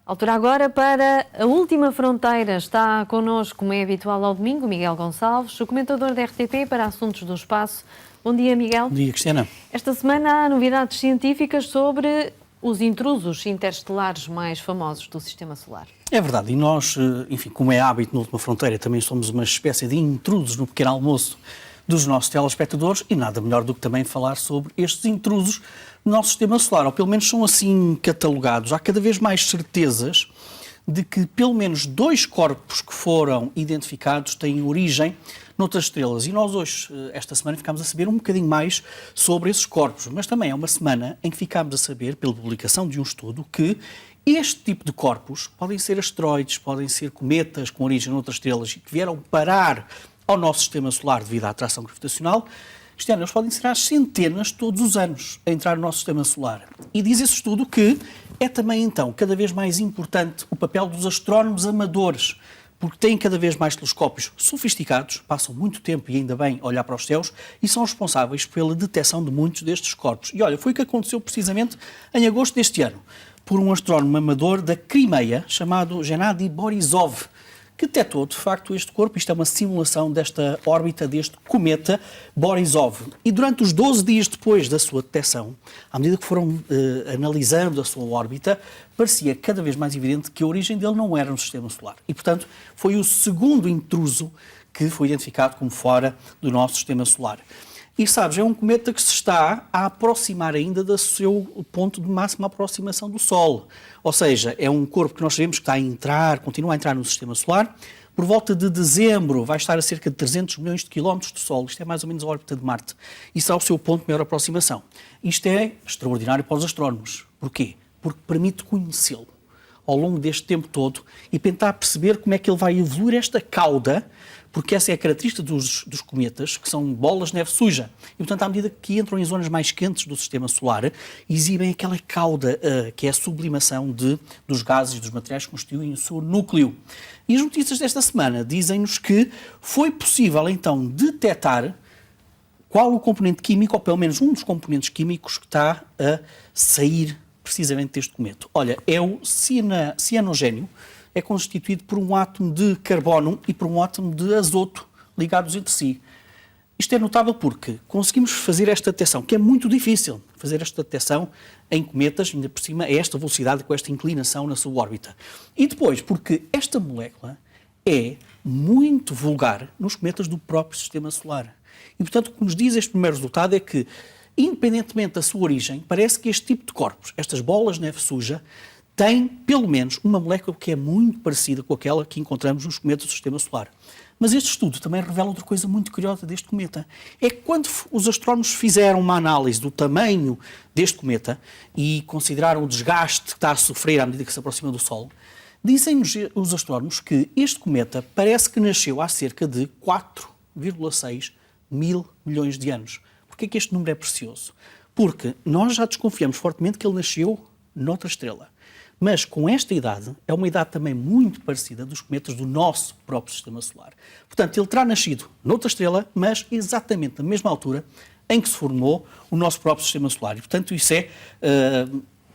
Altura agora para a última fronteira. Está connosco, como é habitual ao domingo, Miguel Gonçalves, o comentador da RTP para assuntos do espaço. Bom dia, Miguel. Bom dia, Cristiana. Esta semana há novidades científicas sobre os intrusos interestelares mais famosos do Sistema Solar. É verdade, e nós, enfim, como é hábito na Última Fronteira, também somos uma espécie de intrusos no pequeno almoço dos nossos telespectadores e nada melhor do que também falar sobre estes intrusos no nosso Sistema Solar, ou pelo menos são assim catalogados. Há cada vez mais certezas de que pelo menos 2 corpos que foram identificados têm origem noutras estrelas. E nós hoje, esta semana, ficámos a saber um bocadinho mais sobre esses corpos. Mas também é uma semana em que ficámos a saber, pela publicação de um estudo, que este tipo de corpos podem ser asteroides, podem ser cometas com origem noutras estrelas e que vieram parar ao nosso Sistema Solar devido à atração gravitacional. Cristiano, eles podem ser às centenas todos os anos a entrar no nosso Sistema Solar. E diz esse estudo que é também, então, cada vez mais importante o papel dos astrónomos amadores, porque têm cada vez mais telescópios sofisticados, passam muito tempo e ainda bem a olhar para os céus e são responsáveis pela detecção de muitos destes corpos. E olha, foi o que aconteceu precisamente em agosto deste ano, por um astrónomo amador da Crimeia, chamado Gennady Borisov, que detectou, de facto, este corpo. Isto é uma simulação desta órbita deste cometa Borisov. E durante os 12 dias depois da sua detecção, à medida que foram analisando a sua órbita, parecia cada vez mais evidente que a origem dele não era no Sistema Solar. E, portanto, foi o segundo intruso que foi identificado como fora do nosso Sistema Solar. E, sabes, é um cometa que se está a aproximar ainda do seu ponto de máxima aproximação do Sol. Ou seja, é um corpo que nós sabemos que está a entrar, continua a entrar no Sistema Solar. Por volta de dezembro vai estar a cerca de 300 milhões de quilómetros do Sol. Isto é mais ou menos a órbita de Marte. Isso é o seu ponto de maior aproximação. Isto é extraordinário para os astrónomos. Porquê? Porque permite conhecê-lo ao longo deste tempo todo e tentar perceber como é que ele vai evoluir esta cauda, porque essa é a característica dos cometas, que são bolas de neve suja. E, portanto, à medida que entram em zonas mais quentes do Sistema Solar, exibem aquela cauda, que é a sublimação dos gases e dos materiais que constituem o seu núcleo. E as notícias desta semana dizem-nos que foi possível, então, detectar qual o componente químico, ou pelo menos um dos componentes químicos que está a sair precisamente deste cometa. Olha, é o cianogênio, é constituído por um átomo de carbono e por um átomo de azoto ligados entre si. Isto é notável porque conseguimos fazer esta detecção, que é muito difícil fazer esta detecção em cometas, ainda por cima a esta velocidade, com esta inclinação na sua órbita. E depois, porque esta molécula é muito vulgar nos cometas do próprio Sistema Solar. E, portanto, o que nos diz este primeiro resultado é que, independentemente da sua origem, parece que este tipo de corpos, estas bolas de neve suja, tem, pelo menos, uma molécula que é muito parecida com aquela que encontramos nos cometas do Sistema Solar. Mas este estudo também revela outra coisa muito curiosa deste cometa. É que quando os astrónomos fizeram uma análise do tamanho deste cometa e consideraram o desgaste que está a sofrer à medida que se aproxima do Sol, dizem-nos os astrónomos que este cometa parece que nasceu há cerca de 4,6 mil milhões de anos. Porquê é que este número é precioso? Porque nós já desconfiamos fortemente que ele nasceu noutra estrela. Mas com esta idade, é uma idade também muito parecida dos cometas do nosso próprio Sistema Solar. Portanto, ele terá nascido noutra estrela, mas exatamente na mesma altura em que se formou o nosso próprio Sistema Solar. E, portanto, isso é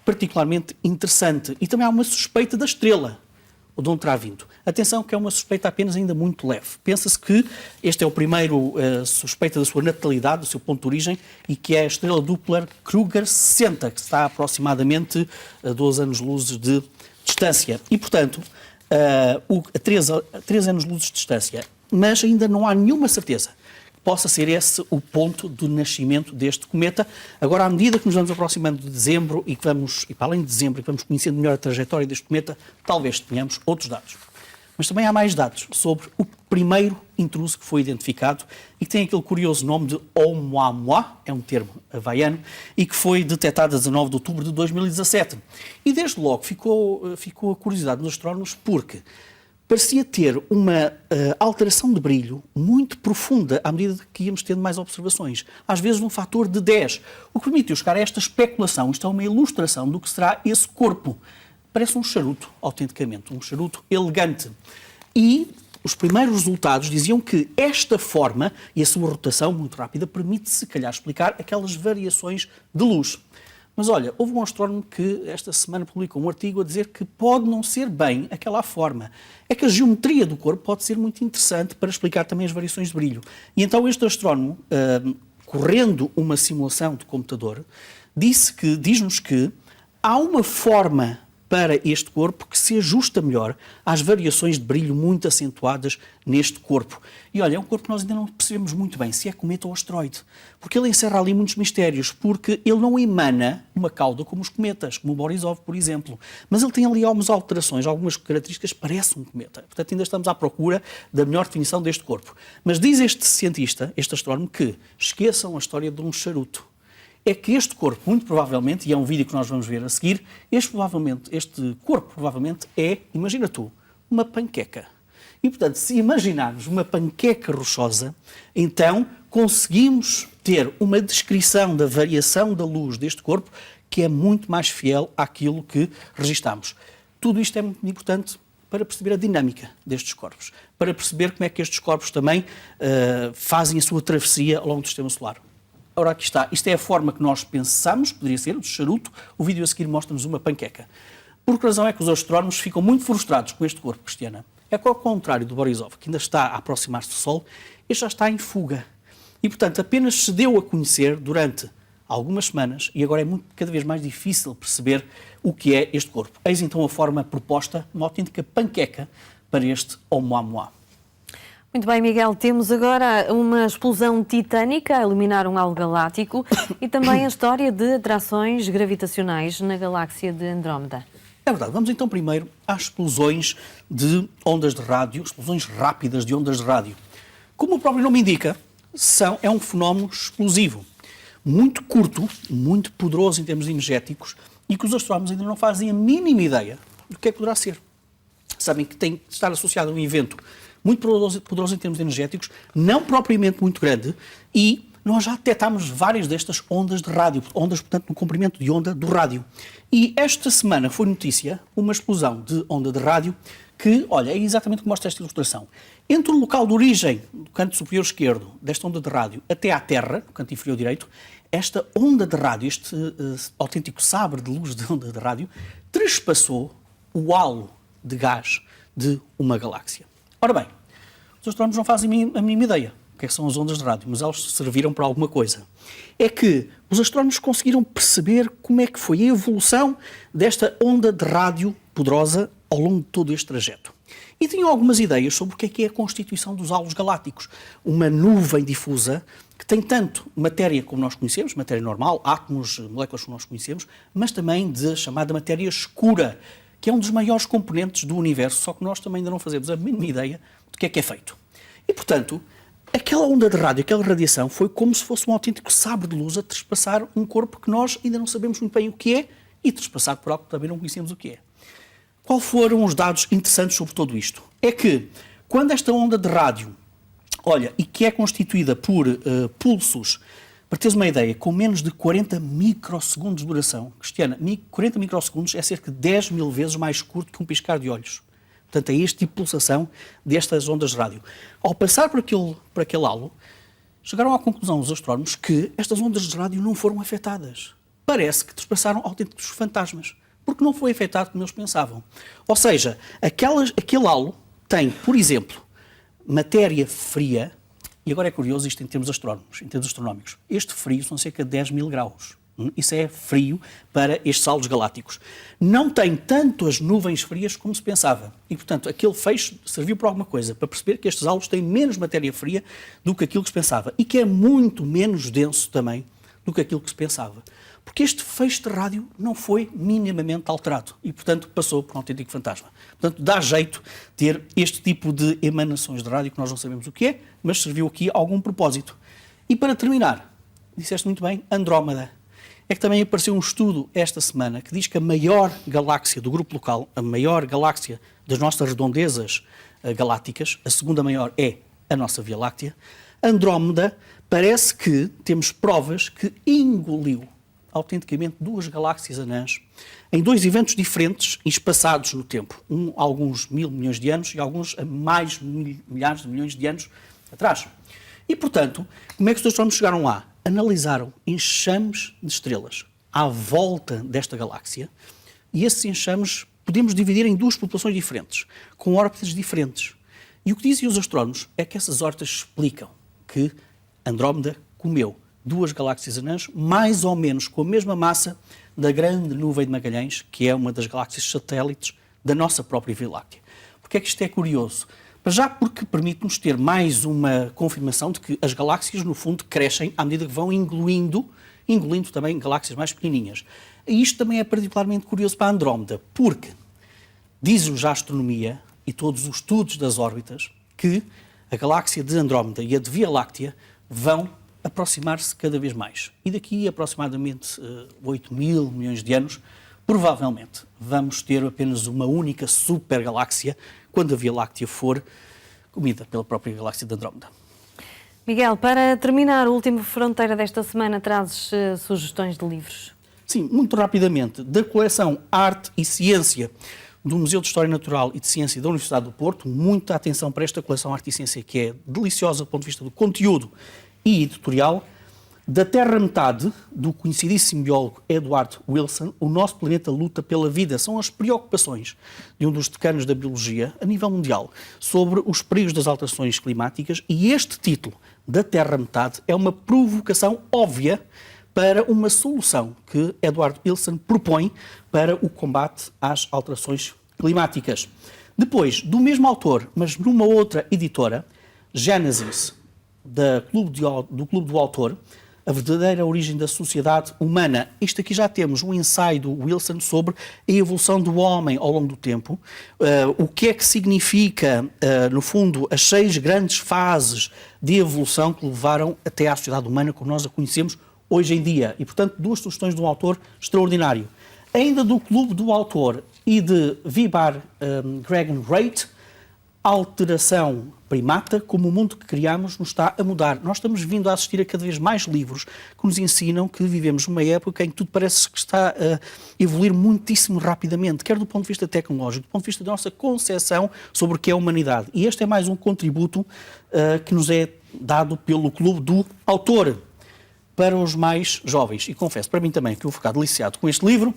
particularmente interessante. E também há uma suspeita da estrela, de onde terá vindo. Atenção que é uma suspeita apenas ainda muito leve. Pensa-se que este é o primeiro suspeita da sua natalidade, do seu ponto de origem, e que é a estrela Doppler-Kruger 60, que está a aproximadamente a 12 anos-luz de distância. E, portanto, a 13 anos-luz de distância. Mas ainda não há nenhuma certeza que possa ser esse o ponto do nascimento deste cometa. Agora, à medida que nos vamos aproximando de dezembro e para além de dezembro, e que vamos conhecendo melhor a trajetória deste cometa, talvez tenhamos outros dados. Mas também há mais dados sobre o primeiro intruso que foi identificado e que tem aquele curioso nome de Oumuamua, é um termo havaiano, e que foi detectado a 19 de outubro de 2017. E desde logo ficou a curiosidade dos astrónomos porque parecia ter uma alteração de brilho muito profunda à medida que íamos tendo mais observações. Às vezes num fator de 10, o que permitiu chegar a esta especulação. Isto é uma ilustração do que será esse corpo. Parece um charuto, autenticamente, um charuto elegante. E os primeiros resultados diziam que esta forma e a sua rotação muito rápida permite, se calhar, explicar aquelas variações de luz. Mas olha, houve um astrónomo que esta semana publicou um artigo a dizer que pode não ser bem aquela forma. É que a geometria do corpo pode ser muito interessante para explicar também as variações de brilho. E então este astrónomo, correndo uma simulação de computador, diz-nos que há uma forma para este corpo que se ajusta melhor às variações de brilho muito acentuadas neste corpo. E olha, é um corpo que nós ainda não percebemos muito bem se é cometa ou asteroide, porque ele encerra ali muitos mistérios, porque ele não emana uma cauda como os cometas, como o Borisov, por exemplo, mas ele tem ali algumas alterações, algumas características, parece um cometa. Portanto, ainda estamos à procura da melhor definição deste corpo. Mas diz este cientista, este astrónomo, que esqueçam a história de um charuto. É que este corpo, muito provavelmente, e é um vídeo que nós vamos ver a seguir, este corpo provavelmente é, imagina tu, uma panqueca. E, portanto, se imaginarmos uma panqueca rochosa, então conseguimos ter uma descrição da variação da luz deste corpo que é muito mais fiel àquilo que registamos. Tudo isto é muito importante para perceber a dinâmica destes corpos, para perceber como é que estes corpos também fazem a sua travessia ao longo do sistema solar. Ora, aqui está. Isto é a forma que nós pensamos, poderia ser, do charuto. O vídeo a seguir mostra-nos uma panqueca. Por que razão é que os astrónomos ficam muito frustrados com este corpo, Cristiana? É que, ao contrário do Borisov, que ainda está a aproximar-se do Sol, este já está em fuga. E, portanto, apenas se deu a conhecer durante algumas semanas e agora é cada vez mais difícil perceber o que é este corpo. Eis então a forma proposta, uma autêntica panqueca para este Oumuamua. Muito bem, Miguel, temos agora uma explosão titânica a iluminar um alvo galáctico e também a história de atrações gravitacionais na galáxia de Andrómeda. É verdade. Vamos então primeiro às explosões de ondas de rádio, explosões rápidas de ondas de rádio. Como o próprio nome indica, é um fenómeno explosivo, muito curto, muito poderoso em termos energéticos e que os astrónomos ainda não fazem a mínima ideia do que é que poderá ser. Sabem que tem de estar associado a um evento muito poderoso em termos energéticos, não propriamente muito grande, e nós já detectámos várias destas ondas de rádio, ondas, portanto, no comprimento de onda do rádio. E esta semana foi notícia uma explosão de onda de rádio que, olha, é exatamente como mostra esta ilustração. Entre o local de origem, do canto superior esquerdo, desta onda de rádio, até à Terra, no canto inferior direito, esta onda de rádio, este autêntico sabre de luz de onda de rádio, trespassou o halo de gás de uma galáxia. Ora bem, os astrónomos não fazem a mínima ideia o que é que são as ondas de rádio, mas elas serviram para alguma coisa. É que os astrónomos conseguiram perceber como é que foi a evolução desta onda de rádio poderosa ao longo de todo este trajeto. E tinham algumas ideias sobre o que é a constituição dos halos galácticos. Uma nuvem difusa que tem tanto matéria como nós conhecemos, matéria normal, átomos, moléculas como nós conhecemos, mas também de chamada matéria escura, que é um dos maiores componentes do universo, só que nós também ainda não fazemos a mínima ideia do que é feito. E, portanto, aquela onda de rádio, aquela radiação, foi como se fosse um autêntico sabre de luz a trespassar um corpo que nós ainda não sabemos muito bem o que é e trespassar por algo que também não conhecemos o que é. Qual foram os dados interessantes sobre tudo isto? É que, quando esta onda de rádio, olha, e que é constituída por pulsos, para teres uma ideia, com menos de 40 microsegundos de duração, Cristiana, 40 microsegundos é cerca de 10 mil vezes mais curto que um piscar de olhos. Portanto, é este tipo de pulsação destas ondas de rádio. Ao passar por aquele halo, chegaram à conclusão os astrónomos que estas ondas de rádio não foram afetadas. Parece que trespassaram autênticos fantasmas, porque não foi afetado como eles pensavam. Ou seja, aquele halo tem, por exemplo, matéria fria. E agora é curioso isto em termos astronómicos. Este frio são cerca de 10 mil graus. Isso é frio para estes halos galácticos. Não tem tanto as nuvens frias como se pensava. E, portanto, aquele feixe serviu para alguma coisa, para perceber que estes halos têm menos matéria fria do que aquilo que se pensava. E que é muito menos denso também do que aquilo que se pensava. Porque este feixe de rádio não foi minimamente alterado e, portanto, passou por um autêntico fantasma. Portanto, dá jeito ter este tipo de emanações de rádio que nós não sabemos o que é, mas serviu aqui a algum propósito. E para terminar, disseste muito bem, Andrómeda. É que também apareceu um estudo esta semana que diz que a maior galáxia do grupo local, a maior galáxia das nossas redondezas galácticas, a segunda maior é a nossa Via Láctea, Andrómeda, parece que temos provas que engoliu autenticamente duas galáxias anãs em dois eventos diferentes e espaçados no tempo. Um a alguns 1.000 milhões de anos e alguns a mais milhares de milhões de anos atrás. E, portanto, como é que os astrónomos chegaram lá? Analisaram enxames de estrelas, à volta desta galáxia, e esses enxames podemos dividir em duas populações diferentes, com órbitas diferentes. E o que dizem os astrónomos é que essas órbitas explicam que Andrómeda comeu duas galáxias anãs, mais ou menos com a mesma massa da grande nuvem de Magalhães, que é uma das galáxias satélites da nossa própria Via Láctea. Porquê é que isto é curioso? Para já porque permite-nos ter mais uma confirmação de que as galáxias, no fundo, crescem à medida que vão engolindo também galáxias mais pequenininhas. E isto também é particularmente curioso para a Andrómeda, porque diz-nos a astronomia e todos os estudos das órbitas que a galáxia de Andrómeda e a de Via Láctea vão aproximar-se cada vez mais. E daqui a aproximadamente 8 mil milhões de anos, provavelmente vamos ter apenas uma única supergaláxia quando a Via Láctea for comida pela própria galáxia de Andrómeda. Miguel, para terminar, a última fronteira desta semana, trazes sugestões de livros? Sim, muito rapidamente. Da coleção Arte e Ciência do Museu de História Natural e de Ciência da Universidade do Porto, muita atenção para esta coleção Arte e Ciência, que é deliciosa do ponto de vista do conteúdo e editorial. Da Terra Metade, do conhecidíssimo biólogo Edward Wilson, O Nosso Planeta Luta pela Vida. São as preocupações de um dos decanos da biologia a nível mundial sobre os perigos das alterações climáticas, e este título, Da Terra Metade, é uma provocação óbvia para uma solução que Edward Wilson propõe para o combate às alterações climáticas. Depois, do mesmo autor, mas numa outra editora, Genesis, do Clube do Autor, A Verdadeira Origem da Sociedade Humana. Isto aqui já temos um ensaio do Wilson sobre a evolução do homem ao longo do tempo, o que é que significa, no fundo, as 6 grandes fases de evolução que levaram até à sociedade humana como nós a conhecemos hoje em dia. E, portanto, 2 sugestões de um autor extraordinário. Ainda do Clube do Autor e de Vibar Gregan Wright, Alteração Primata, como o mundo que criamos nos está a mudar. Nós estamos vindo a assistir a cada vez mais livros que nos ensinam que vivemos numa época em que tudo parece que está a evoluir muitíssimo rapidamente, quer do ponto de vista tecnológico, do ponto de vista da nossa concepção sobre o que é a humanidade. E este é mais um contributo que nos é dado pelo Clube do Autor para os mais jovens. E confesso para mim também que eu vou ficar deliciado com este livro.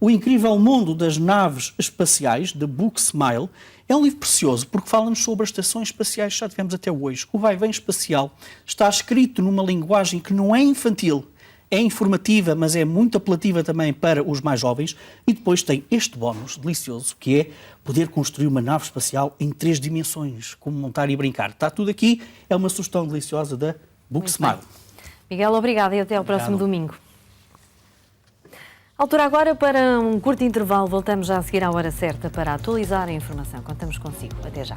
O Incrível Mundo das Naves Espaciais, de Book Smile, é um livro precioso porque fala-nos sobre as estações espaciais que já tivemos até hoje. O vai-vem espacial está escrito numa linguagem que não é infantil, é informativa, mas é muito apelativa também para os mais jovens. E depois tem este bónus delicioso, que é poder construir uma nave espacial em 3 dimensões, como montar e brincar. Está tudo aqui, é uma sugestão deliciosa da Book Smile. Miguel, obrigada e até ao próximo domingo. Altura agora para um curto intervalo. Voltamos já a seguir à hora certa para atualizar a informação. Contamos consigo. Até já.